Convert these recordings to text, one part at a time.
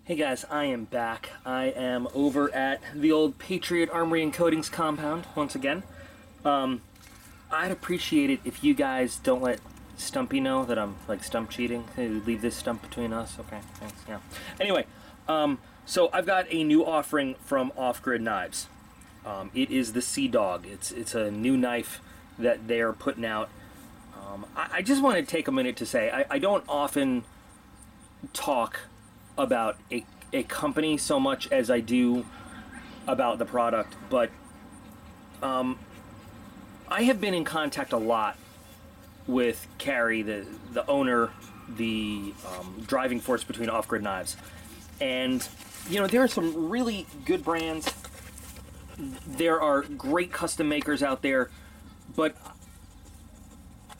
Hey guys, I am back. I am over at the old Patriot Armory and Coatings compound once again. I'd appreciate it if you guys don't let Stumpy know that I'm like stump cheating. Hey, leave this stump between us. Okay, thanks. Yeah. Anyway, so I've got a new offering from Off Grid Knives. It is the Seadog. It's a new knife that they are putting out. I just want to take a minute to say I don't often talk about a company so much as I do about the product, but I have been in contact a lot with Carrie, the owner, the driving force between Off Grid Knives, and you know, there are some really good brands. There are great custom makers out there, but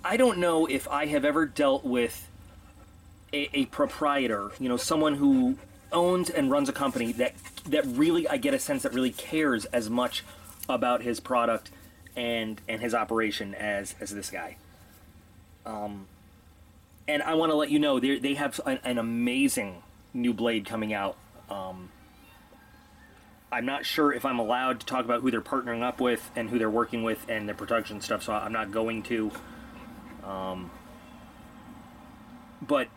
I don't know if I have ever dealt with a proprietor, you know, someone who owns and runs a company that really, I get a sense, that really cares as much about his product and his operation as this guy. And I want to let you know, they have an amazing new blade coming out. I'm not sure if I'm allowed to talk about who they're partnering up with and who they're working with and their production stuff, so I'm not going to. But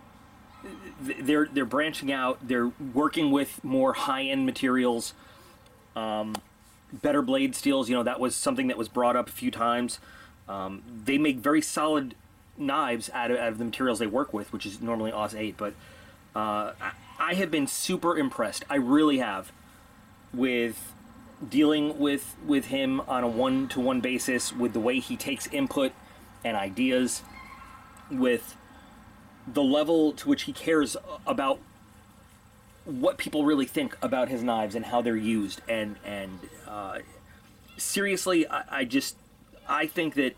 they're branching out. They're working with more high-end materials, better blade steels. You know, that was something that was brought up a few times. They make very solid knives out of the materials they work with, which is normally Aus 8. But I have been super impressed. I really have, with dealing with him on a one-to-one basis, with the way he takes input and ideas, with the level to which he cares about what people really think about his knives and how they're used. And seriously, I think that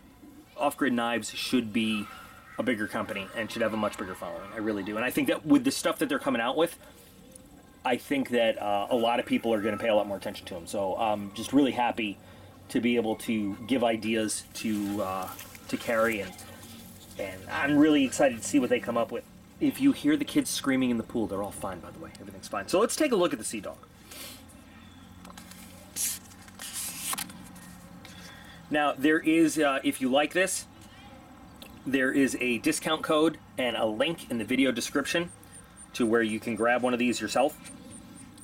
Off Grid Knives should be a bigger company and should have a much bigger following. I really do. And I think that with the stuff that they're coming out with, I think that a lot of people are going to pay a lot more attention to them. So I'm just really happy to be able to give ideas to Carrie, and I'm really excited to see what they come up with. If you hear the kids screaming in the pool, they're all fine, by the way. Everything's fine. So let's take a look at the Seadog. Now, there is, if you like this, there is a discount code and a link in the video description to where you can grab one of these yourself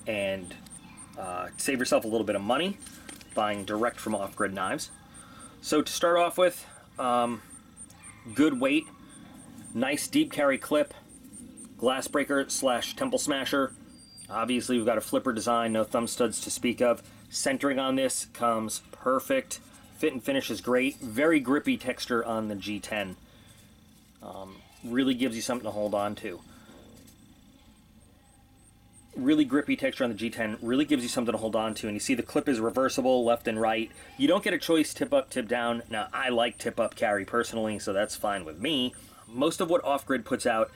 and save yourself a little bit of money buying direct from Off Grid Knives. So to start off with, good weight, nice deep carry clip, glass breaker / temple smasher. Obviously we've got a flipper design, no thumb studs to speak of. Centering on this comes perfect. Fit and finish is great. Very grippy texture on the G10. Really gives you something to hold on to. Really grippy texture on the G10, really gives you something to hold on to. And you see the clip is reversible left and right. You don't get a choice tip up, tip down. Now, I like tip up carry personally, so that's fine with me. Most of what Off Grid puts out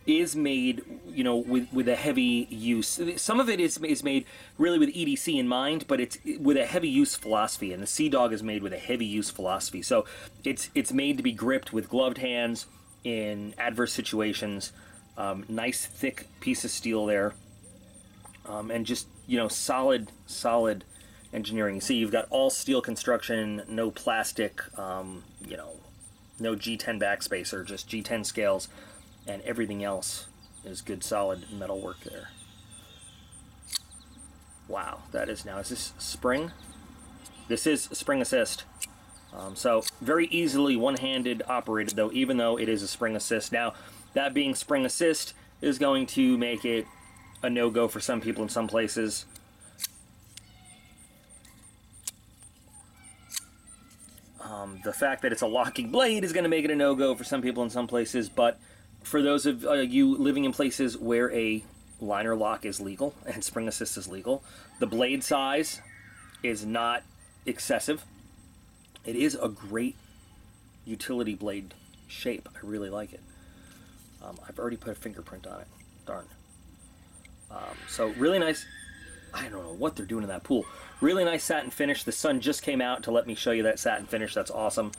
is made, you know, with a heavy use. Some of it is made really with EDC in mind, but it's with a heavy use philosophy, and the Seadog is made with a heavy use philosophy. So it's made to be gripped with gloved hands in adverse situations. Nice thick piece of steel there. And just, you know, solid engineering. You see, you've got all steel construction, no plastic, you know, no G10 backspacer, just G10 scales, and everything else is good, solid metal work there. Wow, that is now, is this spring? This is spring assist. So very easily one-handed operated, though, even though it is a spring assist. Now, that being spring assist is going to make it a no-go for some people in some places. The fact that it's a locking blade is going to make it a no-go for some people in some places, but for those of you living in places where a liner lock is legal and spring assist is legal, the blade size is not excessive. It is a great utility blade shape. I really like it. I've already put a fingerprint on it. Darn. So really nice. I don't know what they're doing in that pool. Really nice satin finish. The sun just came out to let me show you that satin finish. That's awesome.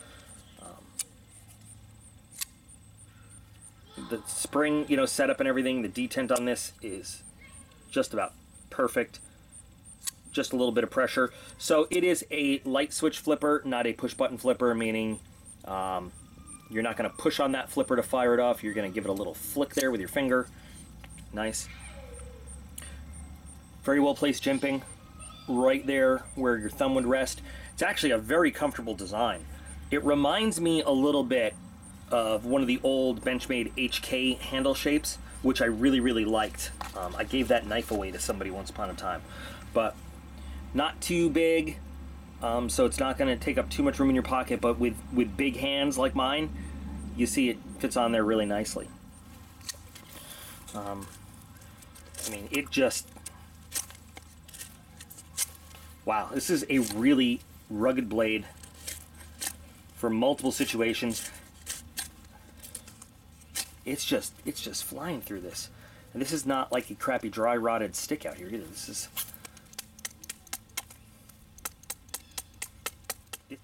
The spring, you know, setup and everything, the detent on this is just about perfect. Just a little bit of pressure. So it is a light switch flipper, not a push button flipper, meaning you're not going to push on that flipper to fire it off. You're going to give it a little flick there with your finger. Nice. Very well placed jimping right there where your thumb would rest. It's actually a very comfortable design. It reminds me a little bit of one of the old Benchmade HK handle shapes, which I really, really liked. I gave that knife away to somebody once upon a time. But not too big, so it's not going to take up too much room in your pocket, but with big hands like mine, you see it fits on there really nicely. I mean, it just... Wow, this is a really rugged blade for multiple situations. It's just flying through this. And this is not like a crappy dry rotted stick out here either. This is...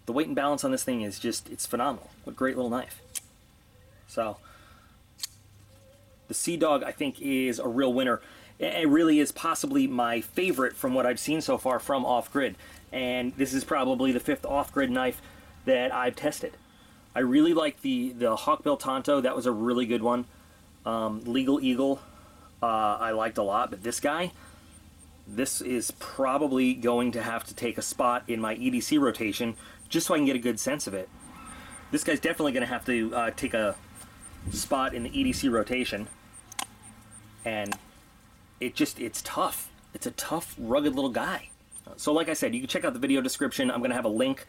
The weight and balance on this thing is just, it's phenomenal. What a great little knife. So, the Seadog, I think, is a real winner. It really is possibly my favorite from what I've seen so far from off-grid. And this is probably the 5th off-grid knife that I've tested. I really like the Hawkbill Tonto. That was a really good one. Legal Eagle, I liked a lot. But this guy, this is probably going to have to take a spot in my EDC rotation just so I can get a good sense of it. This guy's definitely going to have to take a spot in the EDC rotation. And it's tough. It's a tough, rugged little guy. So like I said, you can check out the video description. I'm going to have a link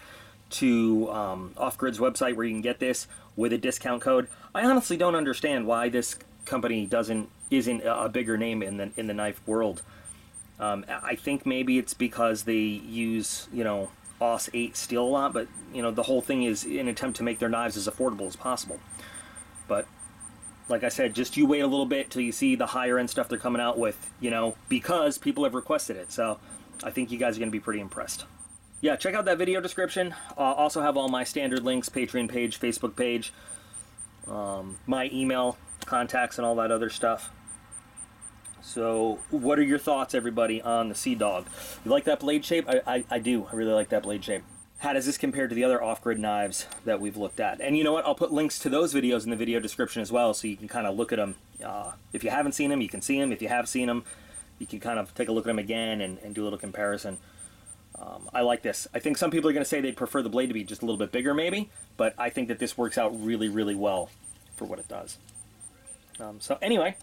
to Off-Grid's website where you can get this with a discount code. I honestly don't understand why this company isn't a bigger name in the knife world. I think maybe it's because they use, you know, AUS 8 steel a lot, but, you know, the whole thing is an attempt to make their knives as affordable as possible. But like I said, just you wait a little bit till you see the higher end stuff they're coming out with, you know, because people have requested it. So I think you guys are going to be pretty impressed. Yeah, check out that video description. Also have all my standard links, Patreon page, Facebook page, my email contacts and all that other stuff. So what are your thoughts, everybody, on the Seadog? You like that blade shape? I do. I really like that blade shape. How does this compare to the other off-grid knives that we've looked at? And you know what? I'll put links to those videos in the video description as well, so you can kind of look at them. If you haven't seen them, you can see them. If you have seen them, you can kind of take a look at them again and do a little comparison. I like this. I think some people are going to say they'd prefer the blade to be just a little bit bigger, maybe, but I think that this works out really, really well for what it does. So anyway,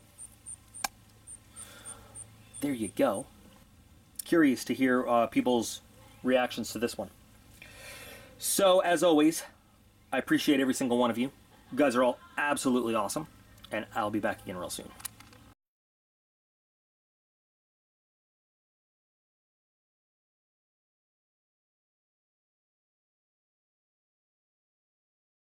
there you go. Curious to hear people's reactions to this one. So, as always, I appreciate every single one of you. You guys are all absolutely awesome, and I'll be back again real soon.